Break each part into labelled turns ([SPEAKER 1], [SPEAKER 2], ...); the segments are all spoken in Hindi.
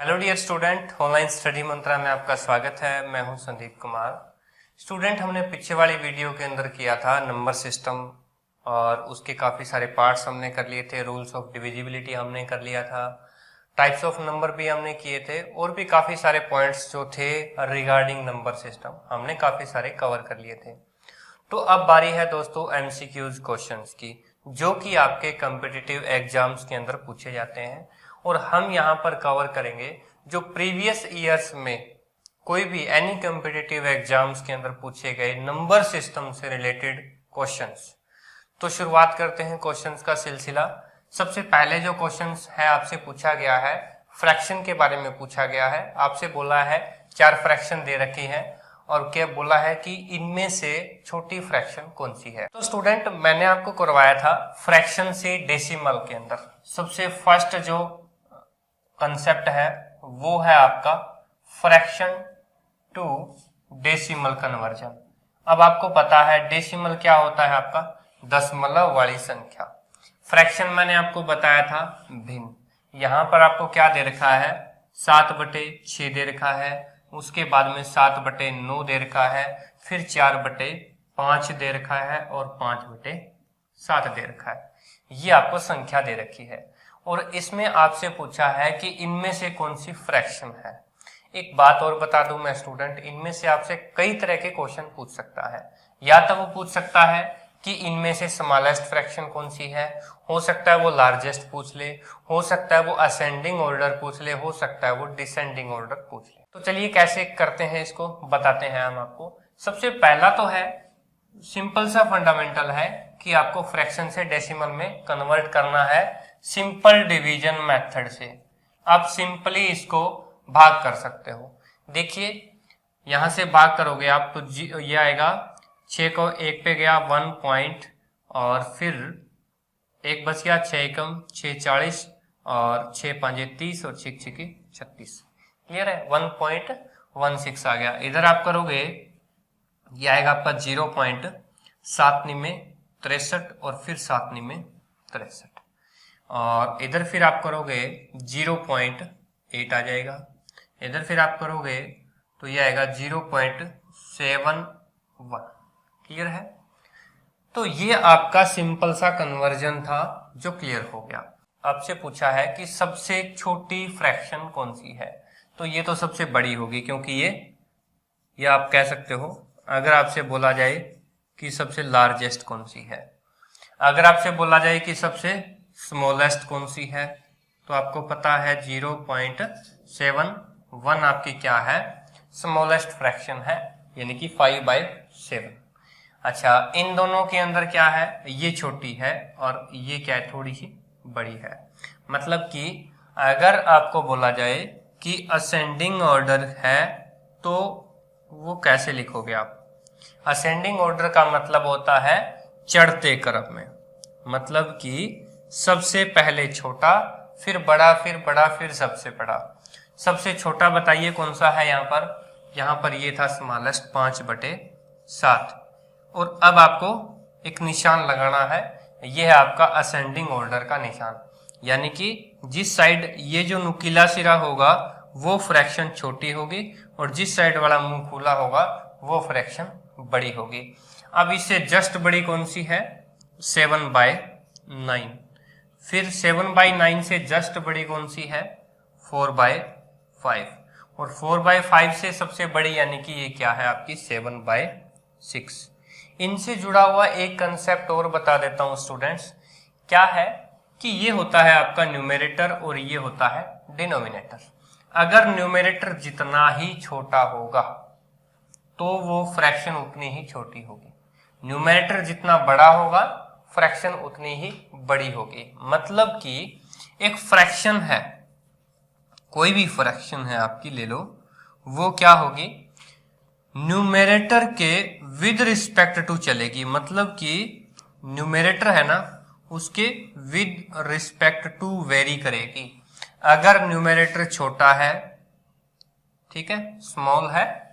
[SPEAKER 1] Hello dear student, online study Mantra में आपका स्वागत है। मैं हूं संदीप कुमार। स्टूडेंट, हमने पीछे वाली वीडियो के अंदर किया था नंबर सिस्टम और उसके काफ़ी सारे पार्ट्स हमने कर लिए थे। रूल्स ऑफ डिविजिबिलिटी हमने कर लिया था, टाइप्स ऑफ नंबर भी हमने किए थे और भी काफ़ी सारे पॉइंट्स जो थे रिगार्डिंग नंबर सिस्टम हमने काफ़ी सारे कवर कर लिए थे। तो अब बारी है दोस्तों एमसीक्यूज क्वेश्चंस की, जो कि आपके कॉम्पिटिटिव एग्जाम्स के अंदर पूछे जाते हैं और हम यहाँ पर कवर करेंगे जो प्रीवियस ईयर्स में कोई भी एनी कॉम्पिटिटिव एग्जाम्स के अंदर पूछे गए नंबर सिस्टम से रिलेटेड क्वेश्चंस। तो शुरुआत करते हैं क्वेश्चंस का सिलसिला। सबसे पहले जो क्वेश्चंस है आपसे पूछा गया है फ्रैक्शन के बारे में पूछा गया है। आपसे बोला है 4 फ्रैक्शन दे रखी है और क्या बोला है कि इनमें से छोटी फ्रैक्शन कौन सी है। तो स्टूडेंट, मैंने आपको करवाया था फ्रैक्शन से डेसिमल के अंदर सबसे फर्स्ट जो कंसेप्ट है वो है आपका फ्रैक्शन टू डेसिमल कन्वर्जन। अब आपको पता है डेसिमल क्या होता है, आपका दशमलव वाली संख्या। फ्रैक्शन मैंने आपको बताया था भिन्न। यहां पर आपको क्या दे रखा है, 7/6 दे रखा है, उसके बाद में 7/9 दे रखा है, फिर 4/5 दे रखा है और 5/7 दे रखा है। ये आपको संख्या दे रखी है और इसमें आपसे पूछा है कि इनमें से कौन सी फ्रैक्शन है। एक बात और बता दूं मैं स्टूडेंट, इनमें से आपसे कई तरह के क्वेश्चन पूछ सकता है। या तो वो पूछ सकता है कि इनमें से स्मॉलेस्ट फ्रैक्शन कौन सी है, हो सकता है वो लार्जेस्ट पूछ ले, हो सकता है वो असेंडिंग ऑर्डर पूछ ले, हो सकता है वो डिसेंडिंग ऑर्डर पूछ ले। तो चलिए कैसे करते हैं इसको बताते हैं हम आपको। सबसे पहला तो है सिंपल सा फंडामेंटल है कि आपको फ्रैक्शन से डेसिमल में कन्वर्ट करना है सिंपल डिवीजन मेथड से। आप सिंपली इसको भाग कर सकते हो। देखिए यहां से भाग करोगे आप तो ये आएगा 6 को 1 पे गया 1 पॉइंट और फिर 1 बच गया, 6 एकम 6 40 और 6 5 30 और 6 6 36। क्लियर है, 1.16 आ गया। इधर आप करोगे ये आएगा आपका 0.763 और फिर 763 और इधर फिर आप करोगे 0.8 आ जाएगा। इधर फिर आप करोगे तो ये आएगा 0.71। क्लियर है, तो ये आपका सिंपल सा कन्वर्जन था जो क्लियर हो गया। आपसे पूछा है कि सबसे छोटी फ्रैक्शन कौन सी है, तो ये तो सबसे बड़ी होगी क्योंकि ये आप कह सकते हो। अगर आपसे बोला जाए कि सबसे लार्जेस्ट कौन सी है, अगर आपसे बोला जाए कि सबसे स्मॉलेस्ट कौन सी है, तो आपको पता है 0.71 आपकी क्या है, स्मॉलेस्ट फ्रैक्शन है, यानी कि 5/7। अच्छा, इन दोनों के अंदर क्या है, ये छोटी है और ये क्या है, थोड़ी सी बड़ी है। मतलब कि अगर आपको बोला जाए कि असेंडिंग ऑर्डर है तो वो कैसे लिखोगे आप। असेंडिंग ऑर्डर का मतलब होता है चढ़ते क्रम में, मतलब कि सबसे पहले छोटा, फिर बड़ा, फिर बड़ा, फिर सबसे बड़ा। सबसे छोटा बताइए कौन सा है यहाँ पर ये था स्मॉलेस्ट 5/7 और अब आपको एक निशान लगाना है, ये है आपका असेंडिंग ऑर्डर का निशान। यानी कि जिस साइड ये जो नुकीला सिरा होगा वो फ्रैक्शन छोटी होगी और जिस साइड वाला मुंह खुला होगा वो फ्रैक्शन बड़ी होगी। अब इससे जस्ट बड़ी कौन सी है, 7/9। फिर 7/9 से जस्ट बड़ी कौन सी है, 4/5 और 4/5 से सबसे बड़ी यानी कि ये क्या है आपकी 7/6। इनसे जुड़ा हुआ एक कंसेप्ट और बता देता हूं स्टूडेंट्स, क्या है कि ये होता है आपका न्यूमेरेटर और ये होता है डिनोमिनेटर। अगर न्यूमेरेटर जितना ही छोटा होगा तो वो फ्रैक्शन उतनी ही छोटी होगी, न्यूमेरेटर जितना बड़ा होगा फ्रैक्शन उतनी ही बड़ी होगी। मतलब कि एक फ्रैक्शन है, कोई भी फ्रैक्शन है आपकी ले लो, वो क्या होगी, न्यूमेरेटर के विद रिस्पेक्ट टू चलेगी। मतलब कि न्यूमेरेटर है ना, उसके विद रिस्पेक्ट टू वेरी करेगी। अगर न्यूमेरेटर छोटा है, ठीक है, स्मॉल है,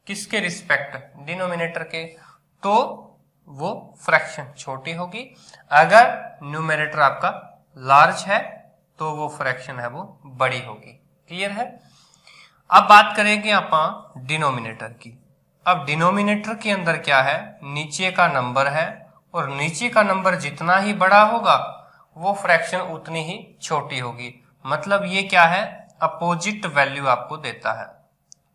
[SPEAKER 1] किसके रिस्पेक्ट, डिनोमिनेटर के, तो वो फ्रैक्शन छोटी होगी। अगर न्यूमेरेटर आपका लार्ज है तो वो फ्रैक्शन है वो बड़ी होगी। क्लियर है। अब बात करेंगे आप डिनोमिनेटर की। अब डिनोमिनेटर के अंदर क्या है, नीचे का नंबर है और नीचे का नंबर जितना ही बड़ा होगा वो फ्रैक्शन उतनी ही छोटी होगी। मतलब ये क्या है, अपोजिट वैल्यू आपको देता है।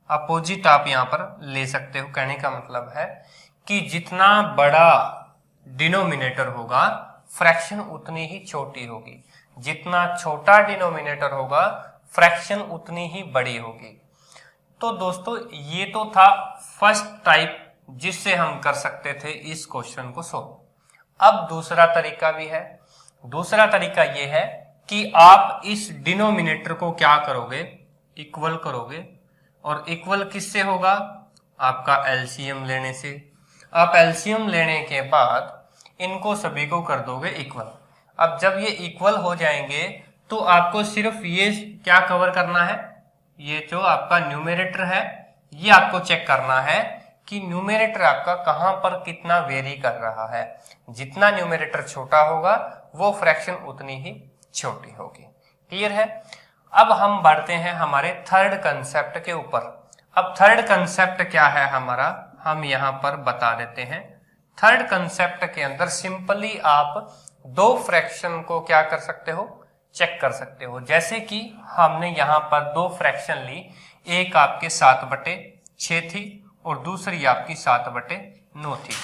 [SPEAKER 1] अपोजिट आप यहां पर ले सकते हो। कहने का मतलब है कि जितना बड़ा डिनोमिनेटर होगा फ्रैक्शन उतनी ही छोटी होगी, जितना छोटा डिनोमिनेटर होगा फ्रैक्शन उतनी ही बड़ी होगी। तो दोस्तों ये तो था फर्स्ट टाइप जिससे हम कर सकते थे इस क्वेश्चन को सोल्व। अब दूसरा तरीका भी है। दूसरा तरीका ये है कि आप इस डिनोमिनेटर को क्या करोगे, इक्वल करोगे। और इक्वल किससे होगा, आपका एलसीएम लेने से। आप एलसीएम लेने के बाद इनको सभी को कर दोगे इक्वल। अब जब ये इक्वल हो जाएंगे तो आपको सिर्फ ये क्या कवर करना है, ये जो आपका न्यूमरेटर है ये आपको चेक करना है कि न्यूमरेटर आपका कहां पर कितना वेरी कर रहा है। जितना न्यूमरेटर छोटा होगा वो फ्रैक्शन उतनी ही छोटी होगी। क्लियर है। अब हम बढ़ते हैं हमारे थर्ड कंसेप्ट के ऊपर। अब थर्ड कंसेप्ट क्या है हमारा, हम यहां पर बता देते हैं। थर्ड कंसेप्ट के अंदर सिंपली आप दो फ्रैक्शन को क्या कर सकते हो, चेक कर सकते हो। जैसे कि हमने यहां पर दो फ्रैक्शन ली, एक आपके 7/6 थी और दूसरी आपकी 7/9 थी।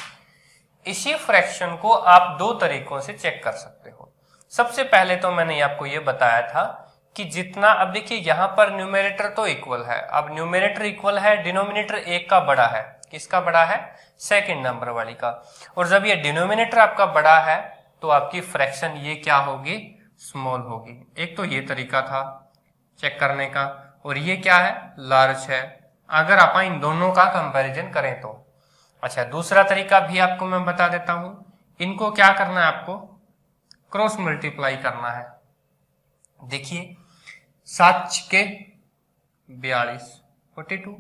[SPEAKER 1] इसी फ्रैक्शन को आप दो तरीकों से चेक कर सकते हो। सबसे पहले तो मैंने आपको ये बताया था कि जितना, अब देखिए यहां पर न्यूमरेटर तो इक्वल है। अब न्यूमरेटर इक्वल है, डिनोमिनेटर एक का बड़ा है। किसका बड़ा है, सेकंड नंबर वाली का। और जब ये डिनोमिनेटर आपका बड़ा है तो आपकी फ्रैक्शन ये क्या होगी, स्मॉल होगी। एक तो ये तरीका था चेक करने का, और ये क्या है, लार्ज है। अगर आप इन दोनों का कंपैरिजन करें तो। अच्छा, दूसरा तरीका भी आपको मैं बता देता हूं। इनको क्या करना है, आपको क्रॉस मल्टीप्लाई करना है। देखिए 7×6 42 42,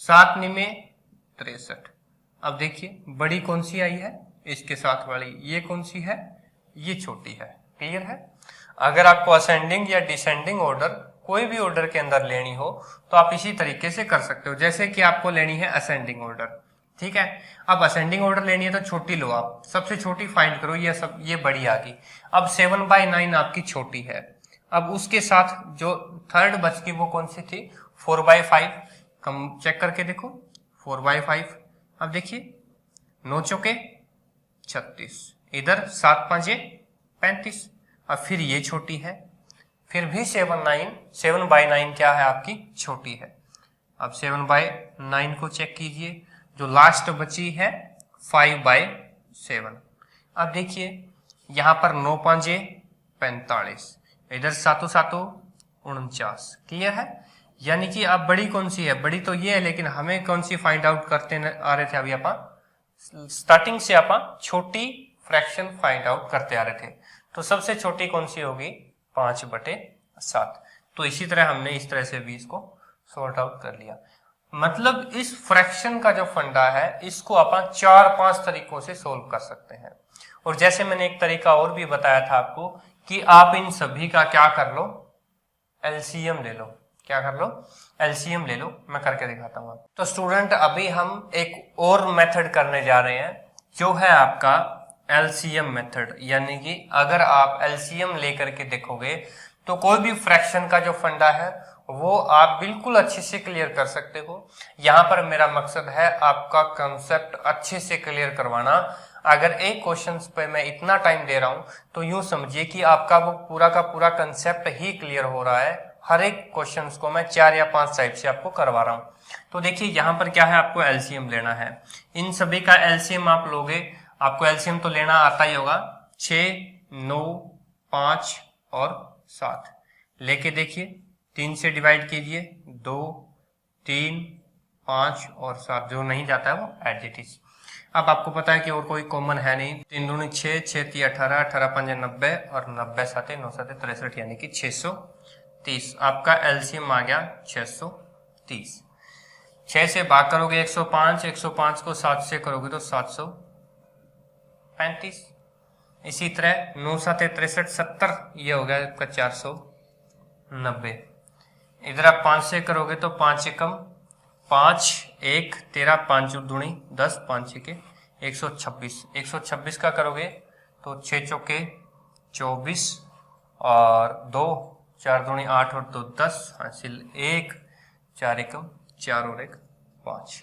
[SPEAKER 1] 7×9 63। अब देखिए बड़ी कौन सी आई है, इसके साथ वाली। ये कौन सी है, ये छोटी है। क्लियर है। अगर आपको असेंडिंग या डिसेंडिंग ऑर्डर कोई भी ऑर्डर के अंदर लेनी हो तो आप इसी तरीके से कर सकते हो। जैसे कि आपको लेनी है असेंडिंग ऑर्डर, ठीक है। अब असेंडिंग ऑर्डर लेनी है तो छोटी लो, आप सबसे छोटी फाइंड करो। ये बड़ी आ गई। अब 7/9 आपकी छोटी है। अब उसके साथ जो थर्ड बच गई वो कौन सी थी, 4/5। कम चेक करके देखो, 4/5। अब देखिए 9×4 36, इधर 7×5 35। अब फिर ये छोटी है, फिर भी 7/9 क्या है, आपकी छोटी है। अब 7/9 को चेक कीजिए, जो लास्ट बची है 5/7। अब देखिए यहां पर 9×5 45, इधर 7×7 49। क्लियर है। यानी कि अब बड़ी कौन सी है, बड़ी तो ये है, लेकिन हमें कौन सी फाइंड आउट करते आ रहे थे, अभी आप स्टार्टिंग से आप छोटी फ्रैक्शन फाइंड आउट करते आ रहे थे। तो सबसे छोटी कौन सी होगी, 5/7। तो इसी तरह हमने इस तरह से भी इसको सॉर्ट आउट कर लिया। मतलब इस फ्रैक्शन का जो फंडा है इसको अपन 4-5 तरीकों से सोल्व कर सकते हैं। और जैसे मैंने एक तरीका और भी बताया था आपको कि आप इन सभी का क्या कर लो, एलसीएम ले लो। क्या कर लो, एलसीएम ले लो। मैं करके दिखाता हूं आपको। तो स्टूडेंट अभी हम एक और मेथड करने जा रहे हैं जो है आपका एलसीएम मेथड। यानी कि अगर आप एलसीएम लेकर के देखोगे तो कोई भी फ्रैक्शन का जो फंडा है वो आप बिल्कुल अच्छे से क्लियर कर सकते हो। यहां पर मेरा मकसद है आपका कंसेप्ट अच्छे से क्लियर करवाना। अगर एक क्वेश्चन पे मैं इतना टाइम दे रहा हूं तो यूं समझिए कि आपका वो पूरा का पूरा कंसेप्ट ही क्लियर हो रहा है। हर एक क्वेश्चन को मैं 4 या 5 टाइप से आपको करवा रहा हूं। तो देखिए यहां पर क्या है, आपको एलसीएम लेना है। इन सभी का एलसीएम आप लोगे, आपको एलसीएम तो लेना आता ही होगा। 6, 9, 5 और 7 लेके देखिए 3 से डिवाइड कीजिए, 2, 3, 5 और 7। जो नहीं जाता है वो एज इट इज। अब आपको पता है कि और कोई कॉमन है नहीं। 3 दूनी 6, 6 3 18, 18 5 90 और 90 7 9 7 63, यानी कि 630। आपका एलसीएम आ गया 630। 6 से भाग करोगे 105, 105 को 7 से करोगे तो 735। इसी तरह 9 7 63 70, ये हो गया आपका 490। इधर आप 5 से करोगे तो 5 एकम 5 1 13 5 दूनी 10 5 के 126। 126 का करोगे तो 6 चौके 24 और 2 4 दूनी 8 और 2 10 हासिल 1 4 एकम 4 और 1 5।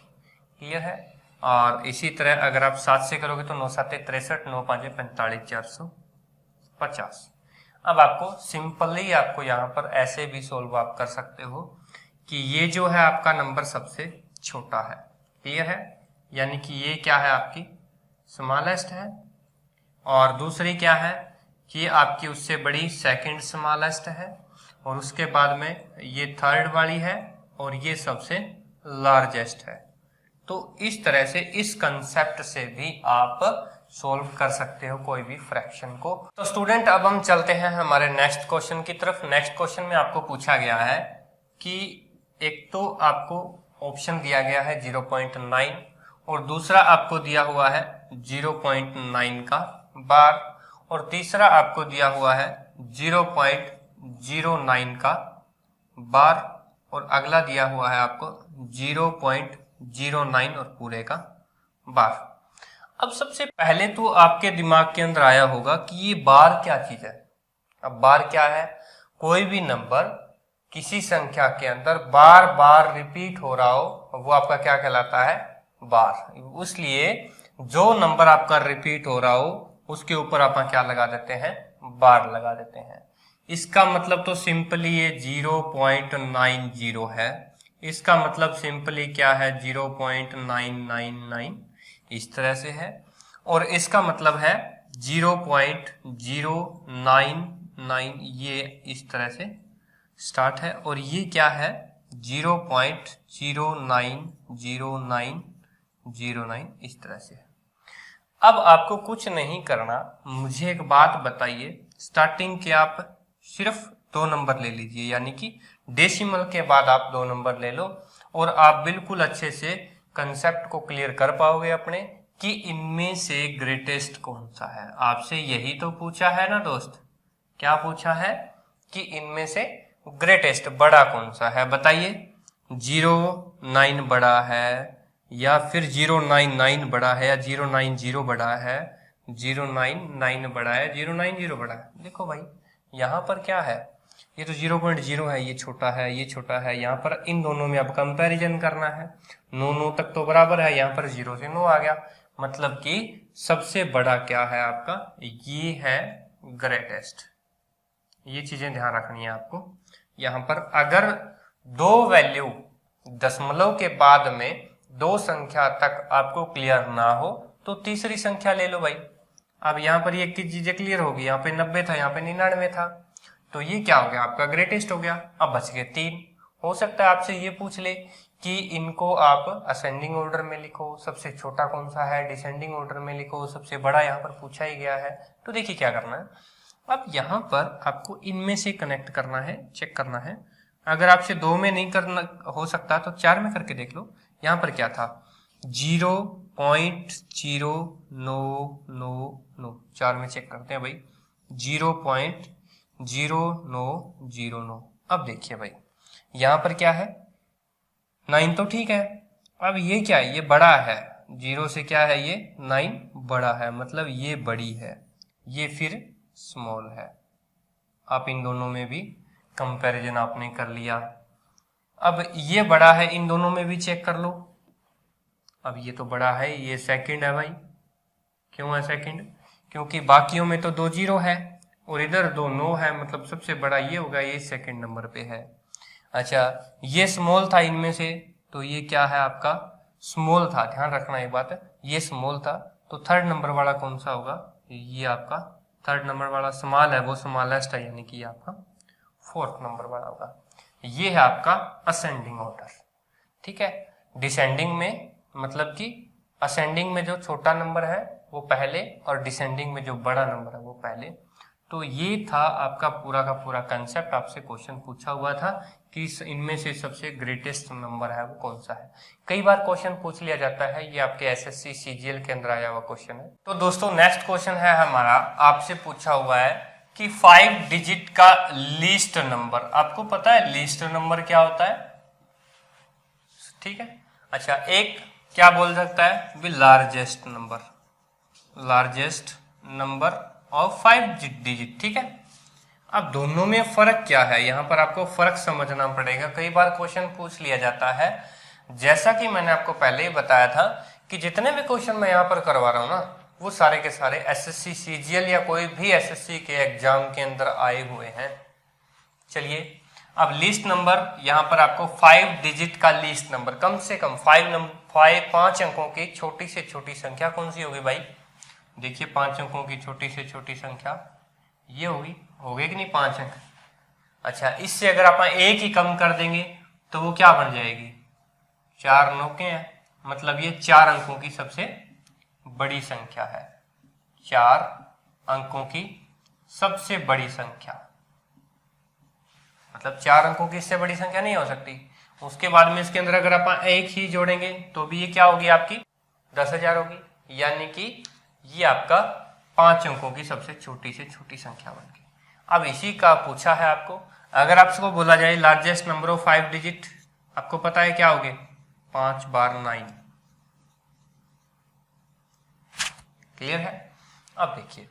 [SPEAKER 1] क्लियर है। और इसी तरह अगर आप 7 से करोगे तो 9 7 63 9 5 45 450। अब आपको सिंपली आपको यहाँ पर ऐसे भी सोल्व आप कर सकते हो कि ये जो है आपका नंबर सबसे छोटा है। क्लियर है। यानी कि ये क्या है आपकी स्मॉलेस्ट है और दूसरी क्या है कि आपकी उससे बड़ी सेकंड स्मॉलेस्ट है और उसके बाद में ये थर्ड वाली है और ये सबसे लार्जेस्ट है। तो इस तरह से इस कंसेप्ट से भी आप सोल्व कर सकते हो कोई भी फ्रैक्शन को। तो स्टूडेंट अब हम चलते हैं हमारे नेक्स्ट क्वेश्चन की तरफ। नेक्स्ट क्वेश्चन में आपको पूछा गया है कि एक तो आपको ऑप्शन दिया गया है 0.9 और दूसरा आपको दिया हुआ है 0.9 का बार और तीसरा आपको दिया हुआ है 0.09 का बार और अगला दिया हुआ है आपको 0.09 और पूरे का बार। अब सबसे पहले तो आपके दिमाग के अंदर आया होगा कि ये बार क्या चीज है। अब बार क्या है, कोई भी नंबर किसी संख्या के अंदर बार बार रिपीट हो रहा हो वो आपका क्या कहलाता है, बार। इसलिए जो नंबर आपका रिपीट हो रहा हो उसके ऊपर आप क्या लगा देते हैं, बार लगा देते हैं। इसका मतलब तो सिंपली ये 0.90 है। इसका मतलब सिंपली क्या है 0.999 इस तरह से है और इसका मतलब है 0.099 ये इस तरह से स्टार्ट है और ये क्या है 0.090909 इस तरह से है। अब आपको कुछ नहीं करना, मुझे एक बात बताइए, स्टार्टिंग के आप सिर्फ 2 नंबर ले लीजिए, यानी कि डेसिमल के बाद आप 2 नंबर ले लो और आप बिल्कुल अच्छे से कंसेप्ट को क्लियर कर पाओगे अपने कि इनमें से ग्रेटेस्ट कौन सा है। आपसे यही तो पूछा है ना दोस्त, क्या पूछा है कि इनमें से ग्रेटेस्ट बड़ा कौन सा है, बताइए। 09 बड़ा है या फिर 099 बड़ा है या 090 बड़ा है, 099 बड़ा है, 090 बड़ा है। देखो भाई यहाँ पर क्या है, ये तो 0.0 है, ये छोटा है, ये छोटा है। यहाँ पर इन दोनों में अब कंपैरिजन करना है, 9 तक तो बराबर है, यहाँ पर 0 से 9 आ गया, मतलब कि सबसे बड़ा क्या है आपका, ये है ग्रेटेस्ट। ये चीजें ध्यान रखनी है आपको। यहाँ पर अगर 2 वैल्यू दशमलव के बाद में 2 संख्या तक आपको क्लियर ना हो तो तीसरी संख्या ले लो भाई। अब यहाँ पर ये चीजें क्लियर होगी, यहाँ पे 90 था, यहाँ पे 99 था, तो ये क्या हो गया आपका ग्रेटेस्ट हो गया। अब बच गए 3। हो सकता है आपसे ये पूछ ले कि इनको आप असेंडिंग ऑर्डर में लिखो, सबसे छोटा कौन सा है, डिसेंडिंग ऑर्डर में लिखो, सबसे बड़ा यहाँ पर पूछा ही गया है। तो देखिए क्या करना है, अब यहाँ पर आपको इनमें से कनेक्ट करना है, चेक करना है। अगर आपसे 2 में नहीं करना हो सकता तो 4 में करके देख लो। यहाँ पर क्या था 0.0999, 4 में चेक करते हैं भाई 0.0909। अब देखिए भाई यहाँ पर क्या है 9 तो ठीक है। अब ये क्या है, ये बड़ा है, 0 से क्या है ये 9 बड़ा है, मतलब ये बड़ी है, ये फिर स्मॉल है। आप इन दोनों में भी कंपैरिजन आपने कर लिया। अब ये बड़ा है, इन दोनों में भी चेक कर लो। अब ये तो बड़ा है, ये सेकंड है भाई। क्यों है सेकंड, क्योंकि बाकियों में तो 2 0 है और इधर 2 9 है, मतलब सबसे बड़ा ये होगा, ये सेकंड नंबर पे है। अच्छा ये स्मॉल था इनमें से, तो ये क्या है आपका स्मॉल था, ध्यान रखना एक बात है, ये स्मॉल था। तो थर्ड नंबर वाला कौन सा होगा, ये आपका थर्ड नंबर वाला स्मॉल है, वो स्मॉलेस्ट है, यानी कि ये आपका 4th नंबर वाला होगा। ये है आपका असेंडिंग ऑर्डर, ठीक है। डिसेंडिंग में मतलब कि असेंडिंग में जो छोटा नंबर है वो पहले और डिसेंडिंग में जो बड़ा नंबर है वो पहले। तो ये था आपका पूरा का पूरा कंसेप्ट। आपसे क्वेश्चन पूछा हुआ था कि इनमें से सबसे ग्रेटेस्ट नंबर है वो कौन सा है। कई बार क्वेश्चन पूछ लिया जाता है, ये आपके एसएससी सीजीएल के अंदर आया हुआ क्वेश्चन है। तो दोस्तों नेक्स्ट क्वेश्चन है हमारा, आपसे पूछा हुआ है कि 5 डिजिट का लीस्ट नंबर, आपको पता है लीस्ट नंबर क्या होता है? ठीक है, अच्छा एक क्या बोल सकता है भी लार्जेस्ट नंबर ऑफ 5 डिजिट। ठीक है, अब दोनों में फर्क क्या है, यहां पर आपको फर्क समझना पड़ेगा। कई बार क्वेश्चन पूछ लिया जाता है, जैसा कि मैंने आपको पहले ही बताया था कि जितने भी क्वेश्चन मैं यहां पर करवा रहा हूं ना, वो सारे के सारे एसएससी सीजीएल या कोई भी एसएससी के एग्जाम के अंदर आए हुए हैं। चलिए, अब लीस्ट नंबर यहां पर आपको 5 डिजिट का लीस्ट नंबर, कम से कम 5 अंकों की छोटी से छोटी संख्या कौन सी होगी भाई? देखिए 5 अंकों की छोटी से छोटी संख्या ये होगी कि नहीं 5 अंक। अच्छा, इससे अगर आप एक ही कम कर देंगे तो वो क्या बन जाएगी? 4 नौके हैं, मतलब ये 4 अंकों की सबसे बड़ी संख्या है। 4 अंकों की सबसे बड़ी संख्या, मतलब 4 अंकों की इससे बड़ी संख्या नहीं हो सकती। उसके बाद में इसके अंदर अगर आप एक ही जोड़ेंगे तो भी ये क्या होगी आपकी 10,000 होगी, यानी कि ये आपका 5 अंकों की सबसे छोटी से छोटी संख्या बन गई। अब इसी का पूछा है आपको, अगर आपको बोला जाए लार्जेस्ट नंबर ऑफ 5 डिजिट, आपको पता है क्या होगे? 5 बार 9। क्लियर है? अब देखिए,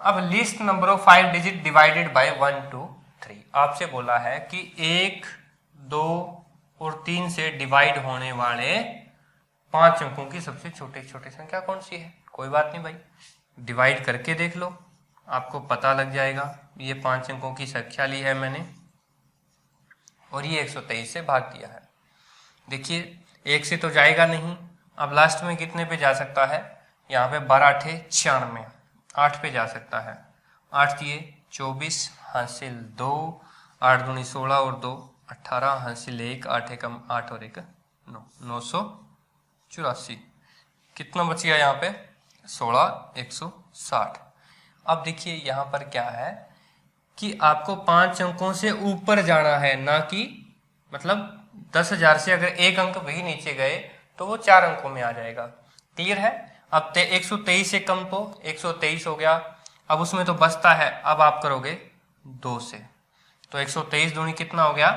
[SPEAKER 1] अब least number of 5 digit divided by 1 2 3। आपसे बोला है कि 1 2 और 3 से डिवाइड होने वाले 5 अंकों की सबसे छोटी संख्या कौन सी है? कोई बात नहीं भाई, डिवाइड करके देख लो, आपको पता लग जाएगा। ये 5 अंकों की संख्या ली है मैंने और ये 123 से भाग दिया है। देखिए 1 से तो जाएगा नहीं, अब लास्ट में कितने पे जा सकता है? यहाँ पे 12 8 96, 8 पे जा सकता है। 8 दिए 24 हासिल 2, 8 दूनी 16 और 2 18 हासिल 1, 8 एकम 8 और 1 9, 984। कितना बच गया यहाँ पे? 16 160। अब देखिए यहाँ पर क्या है कि आपको 5 अंकों से ऊपर जाना है, ना कि मतलब 10,000 से अगर एक अंक भी नीचे गए तो वो 4 अंकों में आ जाएगा। क्लियर है? अब 123 से कम तो 123 हो गया, अब उसमें तो बचता है, अब आप करोगे 2 से, तो 123 दूनी कितना हो गया?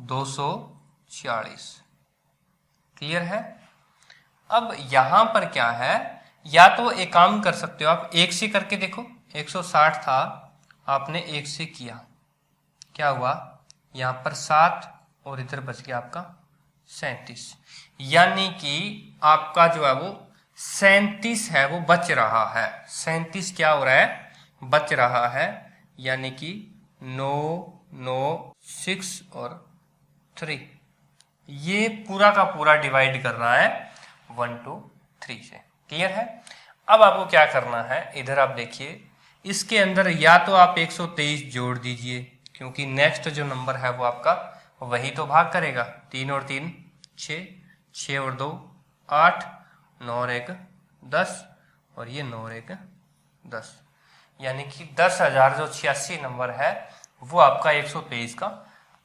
[SPEAKER 1] 240। क्लियर है? अब यहां पर क्या है, या तो एक काम कर सकते हो आप, 1 से करके देखो। 160 था, आपने 1 से किया, क्या हुआ? यहां पर 7 और इधर बच गया आपका 37, यानी कि आपका जो है वो 37 है वो बच रहा है। 37 क्या हो रहा है? बच रहा है, यानी कि 9 9 6 और 3, ये पूरा का पूरा डिवाइड कर रहा है 1 2 3 से। क्लियर है? अब आपको क्या करना है, इधर आप देखिए, इसके अंदर या तो आप 123 जोड़ दीजिए, क्योंकि नेक्स्ट जो नंबर है वो आपका वही तो भाग करेगा। 3 और 3 6, 6 और 2 8, 9 और 1 10 और ये 9 और 1 10, यानी कि 10,000 जो 86 नंबर है वो आपका 123 का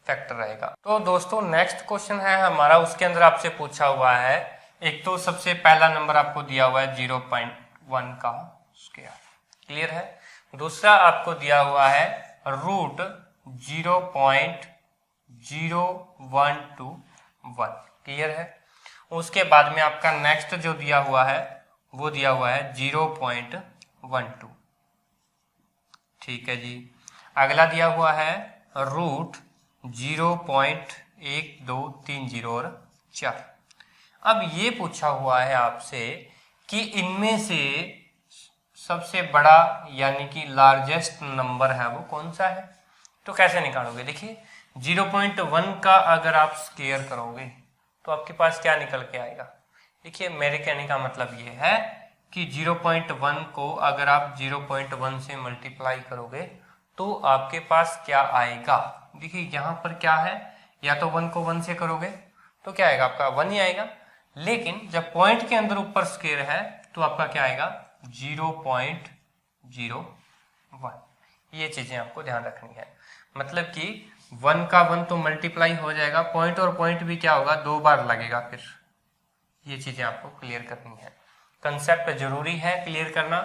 [SPEAKER 1] फैक्टर रहेगा। तो दोस्तों नेक्स्ट क्वेश्चन है हमारा, उसके अंदर आपसे पूछा हुआ है, एक तो सबसे पहला नंबर आपको दिया हुआ है 0.1 का स्क्वायर। क्लियर है? दूसरा आपको दिया हुआ है रूट 0.0121। क्लियर है? उसके बाद में आपका नेक्स्ट जो दिया हुआ है वो दिया हुआ है 0.12। ठीक है जी। अगला दिया हुआ है रूट 0.1230 और 4। अब ये पूछा हुआ है आपसे कि इनमें से सबसे बड़ा यानी कि लार्जेस्ट नंबर है वो कौन सा है, तो कैसे निकालोगे? देखिए 0.1 का अगर आप स्क्वायर करोगे तो आपके पास क्या निकल के आएगा? देखिए मेरे कहने का मतलब ये है कि 0.1 को अगर आप 0.1 से मल्टीप्लाई करोगे तो आपके पास क्या आएगा? देखिए यहाँ पर क्या है, या तो 1 को 1 से करोगे तो क्या आएगा? आपका 1 ही आएगा, लेकिन जब पॉइंट के अंदर ऊपर स्क्वायर है तो आपका क्या आएगा? 0.01। ये चीजें आपको ध्यान रखनी है, मतलब कि 1 का 1 तो मल्टीप्लाई हो जाएगा, पॉइंट और पॉइंट भी क्या होगा? 2 बार लगेगा, फिर ये चीजें आपको क्लियर करनी है। कंसेप्ट जरूरी है क्लियर करना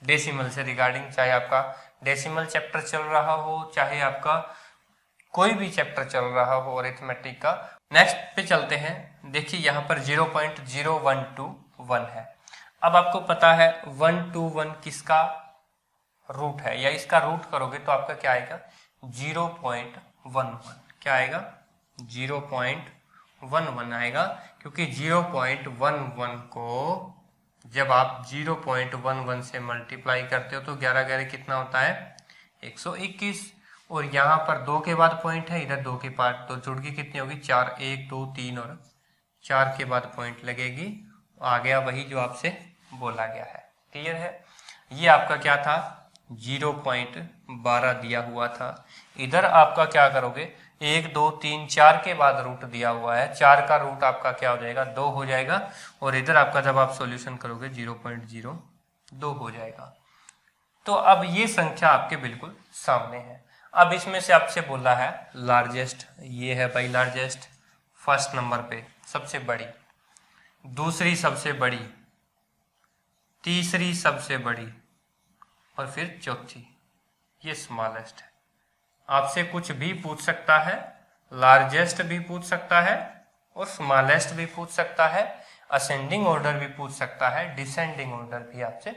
[SPEAKER 1] डेसिमल से रिगार्डिंग, चाहे आपका डेसिमल चैप्टर चल रहा हो, चाहे आपका कोई भी चैप्टर चल रहा हो अरिथमेटिक का। नेक्स्ट पे चलते हैं। देखिए यहाँ पर 0.0121 है। अब आपको पता है 121 किसका रूट है, या इसका रूट करोगे तो आपका क्या आएगा 0.11। क्या आएगा 0.11 आएगा, क्योंकि 0.11 को जब आप 0.11 से मल्टीप्लाई करते हो तो 11 11 कितना होता है 121। और यहाँ पर 2 के बाद पॉइंट है, इधर 2 के बाद तो जुड़ के कितनी होगी 4, 1 2 3 और 4 के बाद पॉइंट लगेगी। आ गया वही जो आपसे बोला गया है। क्लियर है। ये आपका क्या था 0.12 दिया हुआ था। इधर आपका क्या करोगे 1 2 3 4 के बाद रूट दिया हुआ है, 4 का रूट आपका क्या हो जाएगा 2 हो जाएगा। और इधर आपका जब आप सॉल्यूशन करोगे 0.02 हो जाएगा। तो अब ये संख्या आपके बिल्कुल सामने है। अब इसमें से आपसे बोला है लार्जेस्ट, ये है भाई लार्जेस्ट, फर्स्ट नंबर पे सबसे बड़ी, दूसरी सबसे बड़ी, तीसरी सबसे बड़ी और फिर चौथी ये स्मॉलेस्ट है। आपसे कुछ भी पूछ सकता है, लार्जेस्ट भी पूछ सकता है और स्मॉलेस्ट भी पूछ सकता है, असेंडिंग ऑर्डर भी पूछ सकता है, डिसेंडिंग ऑर्डर भी आपसे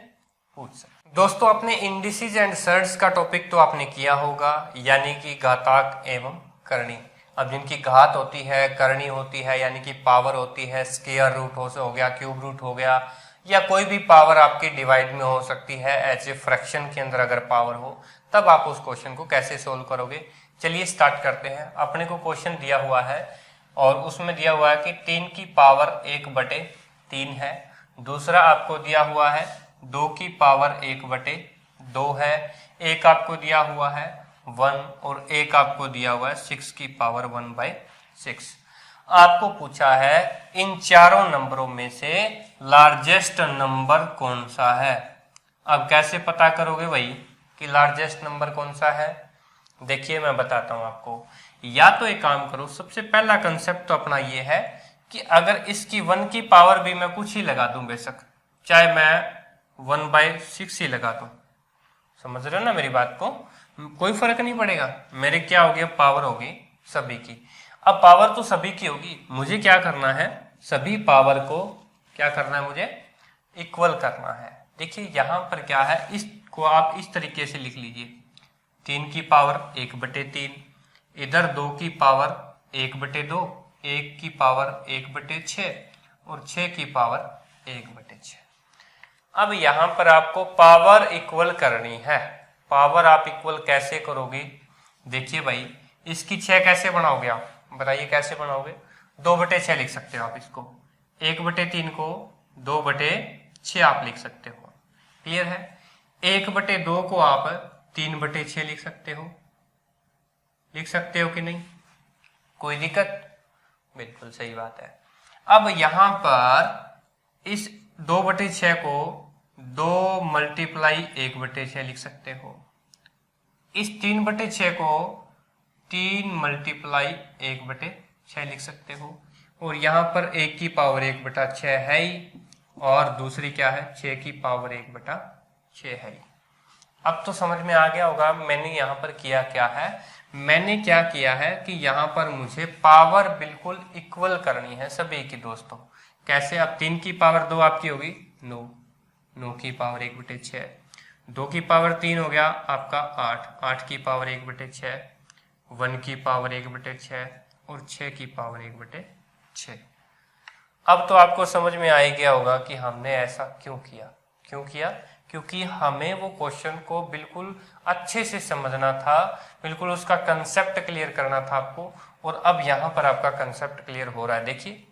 [SPEAKER 1] पूछ सकता है। दोस्तों अपने इंडिसेस एंड सर्ट्स का टॉपिक तो आपने किया होगा, यानी कि घातांक एवं करणी। अब जिनकी घात होती है, करणी होती है, यानी कि पावर होती है, स्क्वायर रूट हो गया, क्यूब रूट हो गया, या कोई भी पावर आपकी डिवाइड में हो सकती है। ऐसे फ्रैक्शन के अंदर अगर पावर हो तब आप उस क्वेश्चन को कैसे सोल्व करोगे। चलिए स्टार्ट करते हैं। अपने को क्वेश्चन दिया हुआ है और उसमें दिया हुआ है कि 3 की पावर 1/3 है। दूसरा आपको दिया हुआ है 2 की पावर 1/2 है। एक आपको दिया हुआ है 1 और एक आपको दिया हुआ है 6 की पावर 1/6। आपको पूछा है इन चारों नंबरों में से लार्जेस्ट नंबर कौन सा है। अब कैसे पता करोगे भाई कि लार्जेस्ट नंबर कौन सा है। देखिए मैं बताता हूं आपको। या तो एक काम करो, सबसे पहला कंसेप्ट तो अपना ये है कि अगर इसकी 1 की पावर भी मैं कुछ ही लगा दूं, बेशक चाहे मैं 1/6 ही लगा दूं, समझ रहे हो ना मेरी बात को, कोई फर्क नहीं पड़ेगा। मेरे क्या हो गया पावर होगी सभी की। अब पावर तो सभी की होगी, मुझे क्या करना है सभी पावर को क्या करना है, मुझे इक्वल करना है। देखिए यहां पर क्या है, इसको आप इस तरीके से लिख लीजिए 3 की पावर 1/3, इधर 2 की पावर 1/2, 1 की पावर 1/6 और 6 की पावर 1/6। अब यहां पर आपको पावर इक्वल करनी है। पावर आप इक्वल कैसे करोगे। देखिए भाई इसकी 6 कैसे बनाओगे आप, बताइए कैसे बनाओगे। 2/6 लिख सकते हो आप इसको, 1/3 को 2/6 आप लिख सकते हो। क्लियर है। 1/2 को आप 3/6 लिख सकते हो, लिख सकते हो कि नहीं, कोई दिक्कत, बिल्कुल सही बात है। अब यहां पर इस 2/6 को 2 × 1/6 लिख सकते हो। इस 3/6 को 3 × 1/6 लिख सकते हो। और यहाँ पर 1 की पावर 1/6 है ही, और दूसरी क्या है 6 की पावर 1/6 है ही। अब तो समझ में आ गया होगा मैंने यहाँ पर किया क्या है। मैंने क्या किया है कि यहाँ पर मुझे पावर बिल्कुल इक्वल करनी है सभी की दोस्तों। कैसे, अब 3 की पावर 2 आपकी होगी 9, 9 की पावर 1/6, 2 की पावर 3 हो गया आपका 8, 8 की पावर 1/6, 1 की पावर 1/6 और 6 की पावर 1/6। अब तो आपको समझ में आ ही गया होगा कि हमने ऐसा क्यों किया। क्यों किया, क्योंकि हमें वो क्वेश्चन को बिल्कुल अच्छे से समझना था, बिल्कुल उसका कंसेप्ट क्लियर करना था आपको। और अब यहाँ पर आपका कंसेप्ट क्लियर हो रहा है। देखिए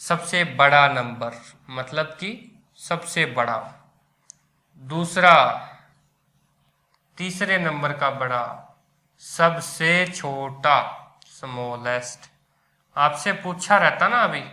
[SPEAKER 1] सबसे बड़ा नंबर मतलब कि सबसे बड़ा, दूसरा तीसरे नंबर का बड़ा, सबसे छोटा स्मॉलेस्ट। आपसे पूछा रहता ना अभी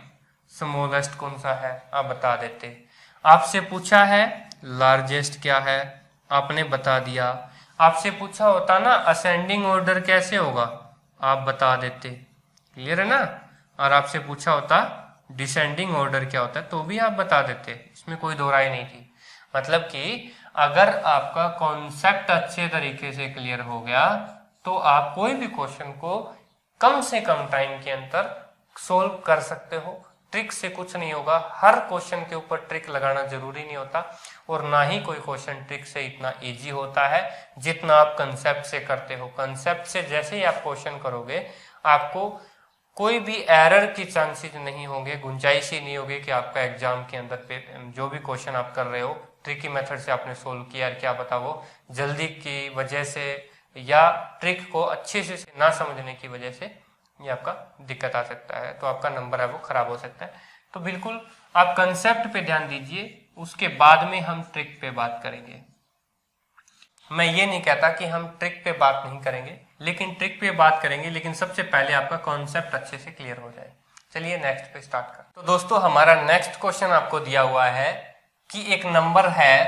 [SPEAKER 1] स्मॉलेस्ट कौन सा है, आप बता देते। आपसे पूछा है लार्जेस्ट क्या है, आपने बता दिया। आपसे पूछा होता ना असेंडिंग ऑर्डर कैसे होगा, आप बता देते। क्लियर है ना। और आपसे पूछा होता डिसेंडिंग ऑर्डर क्या होता है तो भी आप बता देते, इसमें कोई दो राय नहीं थी। मतलब कि अगर आपका कॉन्सेप्ट अच्छे तरीके से क्लियर हो गया तो आप कोई भी क्वेश्चन को कम से कम टाइम के अंदर सोल्व कर सकते हो। ट्रिक से कुछ नहीं होगा, हर क्वेश्चन के ऊपर ट्रिक लगाना जरूरी नहीं होता और ना ही कोई क्वेश्चन ट्रिक से इतना इजी होता है जितना आप कंसेप्ट से करते हो। कंसेप्ट से जैसे ही आप क्वेश्चन करोगे आपको कोई भी एरर की चांसेस नहीं होंगे, गुंजाइश ही नहीं होगी कि आपका एग्जाम के अंदर पे जो भी क्वेश्चन आप कर रहे हो ट्रिकी मेथड से आपने सोल्व किया, क्या पता वो जल्दी की वजह से या ट्रिक को अच्छे से ना समझने की वजह से ये आपका दिक्कत आ सकता है, तो आपका नंबर है वो खराब हो सकता है। तो बिल्कुल आप कंसेप्ट पे ध्यान दीजिए, उसके बाद में हम ट्रिक पे बात करेंगे। मैं ये नहीं कहता कि हम ट्रिक पे बात नहीं करेंगे, लेकिन ट्रिक पे बात करेंगे, लेकिन सबसे पहले आपका कॉन्सेप्ट अच्छे से क्लियर हो जाए। चलिए नेक्स्ट पे स्टार्ट कर। तो दोस्तों हमारा नेक्स्ट क्वेश्चन आपको दिया हुआ है कि एक नंबर है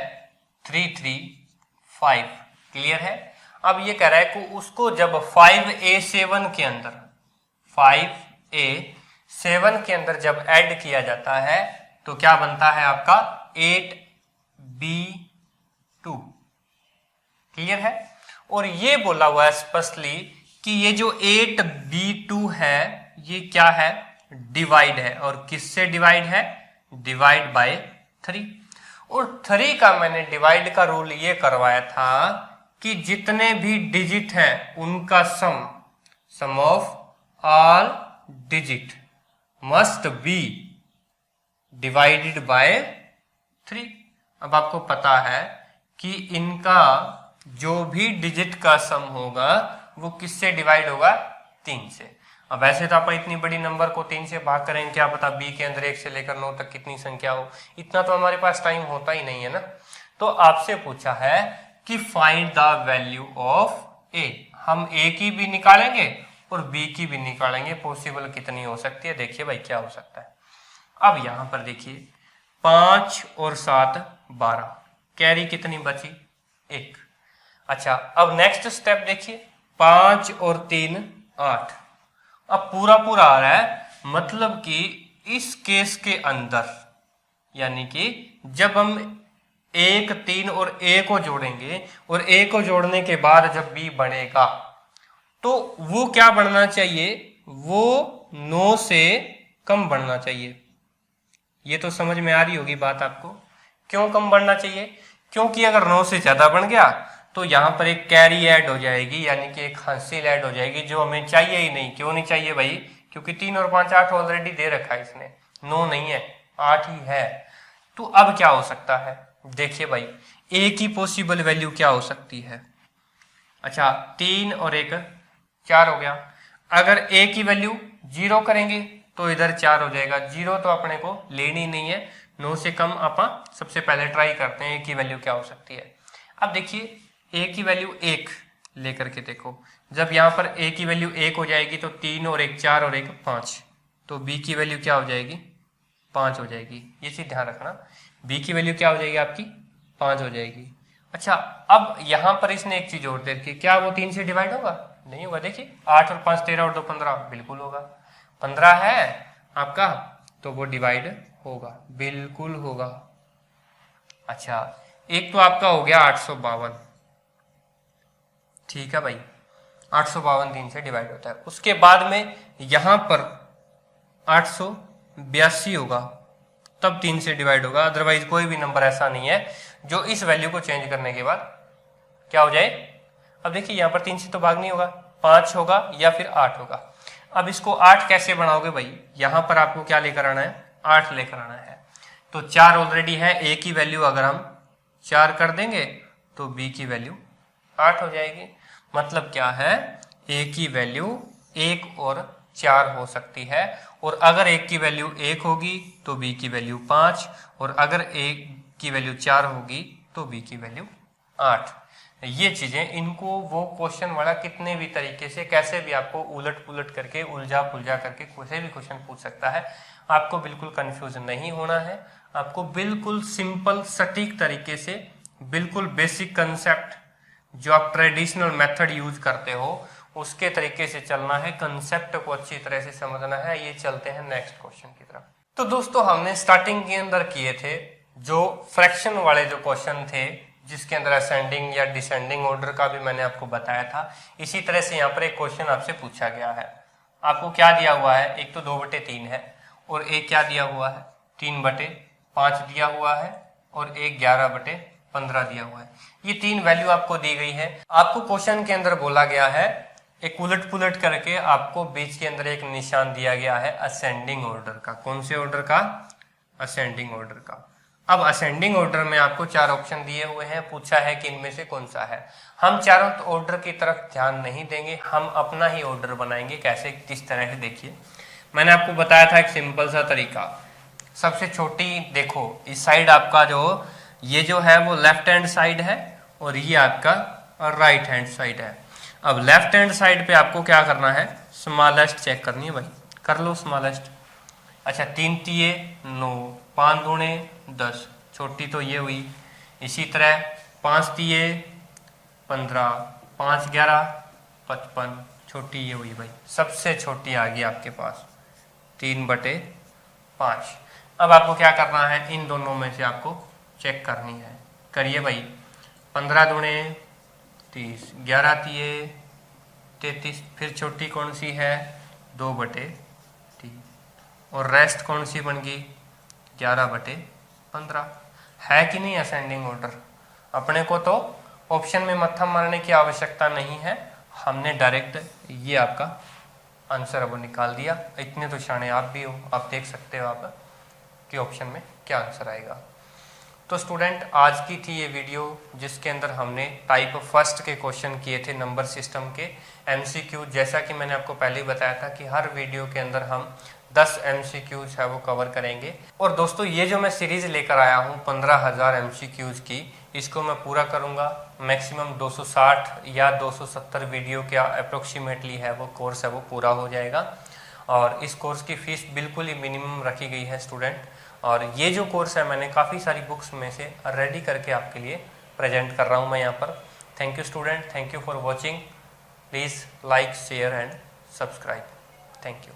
[SPEAKER 1] 335, क्लियर है। अब ये कह रहा है कि उसको जब 5a7 के अंदर 5a7 के अंदर जब ऐड किया जाता है तो क्या बनता है आपका 8b2, क्लियर है। और ये बोला हुआ है स्पष्टली कि ये जो 8b2 है ये क्या है, डिवाइड है, और किससे डिवाइड है, डिवाइड बाय 3। और 3 का मैंने डिवाइड का रूल ये करवाया था कि जितने भी डिजिट हैं उनका sum of all digit must be divided by 3। अब आपको पता है कि इनका जो भी डिजिट का सम होगा वो किससे डिवाइड होगा, 3 से। अब वैसे तो आप इतनी बड़ी नंबर को 3 से भाग करेंगे, क्या पता b के अंदर 1 से लेकर 9 तक कितनी संख्या हो, इतना तो हमारे पास टाइम होता ही नहीं है ना। तो आपसे पूछा है कि find the value of a, हम a की भी निकालेंगे और b की भी निकालेंगे, पॉसिबल कितनी हो सकती है, देखिए भाई क्या हो सकता है। अब यहां पर देखिए 5 और 7 12, कैरी कितनी बची, 1। अच्छा अब नेक्स्ट स्टेप देखिए 5 और 3 8। अब पूरा पूरा आ रहा है, मतलब कि इस केस के अंदर यानी कि जब हम 1 3 और a को जोड़ेंगे और a को जोड़ने के बाद जब b बढ़ेगा तो वो क्या बढ़ना चाहिए, वो 9 से कम बढ़ना चाहिए। ये तो समझ में आ रही होगी बात आपको, क्यों कम बढ़ना चाहिए, क्योंकि अगर 9 से ज्यादा बढ़ गया तो यहां पर एक कैरी ऐड हो जाएगी, यानी कि एक हासिल ऐड हो जाएगी जो हमें चाहिए ही नहीं। क्यों नहीं चाहिए भाई, क्योंकि 3 और 5 8 ऑलरेडी दे रखा है इसने, 9 नहीं है 8 ही है। तो अब क्या हो सकता है, देखिए भाई a की पॉसिबल वैल्यू क्या हो सकती है। अच्छा 3 और 1 4 हो गया, अगर a की वैल्यू 0 करेंगे तो इधर 4 हो जाएगा, 0 तो अपने को लेनी नहीं है, 9 से कम आप सबसे पहले ट्राई करते हैं a की वैल्यू क्या हो सकती है। अब देखिए a की वैल्यू 1 लेकर के देखो, जब यहाँ पर a की वैल्यू 1 हो जाएगी तो 3 और 1 4 और 1 5, तो b की वैल्यू क्या हो जाएगी, 5 हो जाएगी। ये चीज ध्यान रखना, b की वैल्यू क्या हो जाएगी आपकी, 5 हो जाएगी। अच्छा अब यहाँ पर इसने एक चीज और दे रखी, क्या वो 3 से डिवाइड होगा, नहीं होगा। देखिए 8 और 5 13 और 2 15, बिल्कुल होगा। 15 है आपका तो वो डिवाइड होगा, बिल्कुल होगा। अच्छा एक तो आपका हो गया 852, ठीक है भाई, 852 3 से डिवाइड होता है। उसके बाद में यहां पर 882 होगा, तब 3 से डिवाइड होगा, अदरवाइज कोई भी नंबर ऐसा नहीं है जो इस वैल्यू को चेंज करने के बाद क्या हो जाए। अब देखिए यहां पर 3 से तो भाग नहीं होगा, 5 होगा या फिर 8 होगा। अब इसको 8 कैसे बनाओगे भाई, यहां पर आपको क्या लेकर आना है, 8 लेकर आना है। तो 4 ऑलरेडी है, a की वैल्यू अगर हम 4 कर देंगे तो b की वैल्यू 8 हो जाएगी। मतलब क्या है, a की वैल्यू 1 और 4 हो सकती है, और अगर 1 की वैल्यू 1 होगी तो b की वैल्यू 5, और अगर a की वैल्यू 4 होगी तो b की वैल्यू 8। ये चीजें इनको वो क्वेश्चन वाला कितने भी तरीके से कैसे भी आपको उलट पुलट करके उलझा पुलझा करके कोई भी क्वेश्चन पूछ सकता है। आपको बिल्कुल कंफ्यूज नहीं होना है, आपको बिल्कुल सिंपल सटीक तरीके से बिल्कुल बेसिक कंसेप्ट जो आप ट्रेडिशनल मेथड यूज करते हो उसके तरीके से चलना है, कंसेप्ट को अच्छी तरह से समझना है। ये चलते हैं नेक्स्ट क्वेश्चन की तरफ। तो दोस्तों हमने स्टार्टिंग के अंदर किए थे जो फ्रैक्शन वाले जो क्वेश्चन थे जिसके अंदर असेंडिंग या डिसेंडिंग ऑर्डर का भी मैंने आपको बताया था। इसी तरह से यहाँ पर एक क्वेश्चन आपसे पूछा गया है। आपको क्या दिया हुआ है, एक तो 2/3 है और एक क्या दिया हुआ है 3/5 दिया हुआ है और एक 11/15 दिया हुआ है। ये 3 वैल्यू आपको दी गई है। आपको क्वेश्चन के अंदर बोला गया है एक उलट पुलट करके आपको बीच के अंदर एक निशान दिया गया है असेंडिंग ऑर्डर का। कौन से ऑर्डर का? असेंडिंग ऑर्डर का। अब असेंडिंग ऑर्डर में आपको 4 ऑप्शन दिए हुए हैं, पूछा है कि इनमें से कौन सा है। हम चारों ऑर्डर की तरफ ध्यान नहीं देंगे, हम अपना ही ऑर्डर बनाएंगे। कैसे, किस तरह से, देखिए मैंने आपको बताया था एक सिंपल सा तरीका। सबसे छोटी देखो, इस साइड आपका ये जो है वो लेफ्ट हैंड साइड है और ये आपका राइट हैंड साइड है। अब लेफ्ट हैंड साइड पे आपको क्या करना है, स्मॉलेस्ट चेक करनी है भाई, कर लो स्मॉलेस्ट। अच्छा 3 तिये 9, 5 दूणे 10, छोटी तो ये हुई। इसी तरह 5 तिये 15, 5 11 55, छोटी ये हुई भाई। सबसे छोटी आ गई आपके पास 3/5। अब आपको क्या करना है, इन दोनों में से आपको चेक करनी है। करिए भाई, 15 दूणे 30, 11 तिये 33, फिर छोटी कौन सी है 2/3 और रेस्ट कौन सी बन गई 11/15। है कि नहीं असेंडिंग ऑर्डर? अपने को तो ऑप्शन में मत्था मारने की आवश्यकता नहीं है, हमने डायरेक्ट ये आपका आंसर अब निकाल दिया। इतने तो शाणे आप भी हो, आप देख सकते हो आप कि ऑप्शन में क्या आंसर आएगा। तो स्टूडेंट, आज की थी ये वीडियो जिसके अंदर हमने टाइप फर्स्ट के क्वेश्चन किए थे नंबर सिस्टम के MCQ। जैसा कि मैंने आपको पहले ही बताया था कि हर वीडियो के अंदर हम 10 MCQs है वो कवर करेंगे। और दोस्तों, ये जो मैं सीरीज लेकर आया हूँ 15,000 MCQs की, इसको मैं पूरा करूँगा। मैक्सिमम 260 या 270 वीडियो के अप्रोक्सीमेटली है वो कोर्स है वो पूरा हो जाएगा। और इस कोर्स की फ़ीस बिल्कुल ही मिनिमम रखी गई है स्टूडेंट। और ये जो कोर्स है मैंने काफ़ी सारी बुक्स में से रेडी करके आपके लिए प्रेजेंट कर रहा हूँ मैं यहाँ पर। Thank you student, thank you for watching. Please like, share and subscribe. Thank you.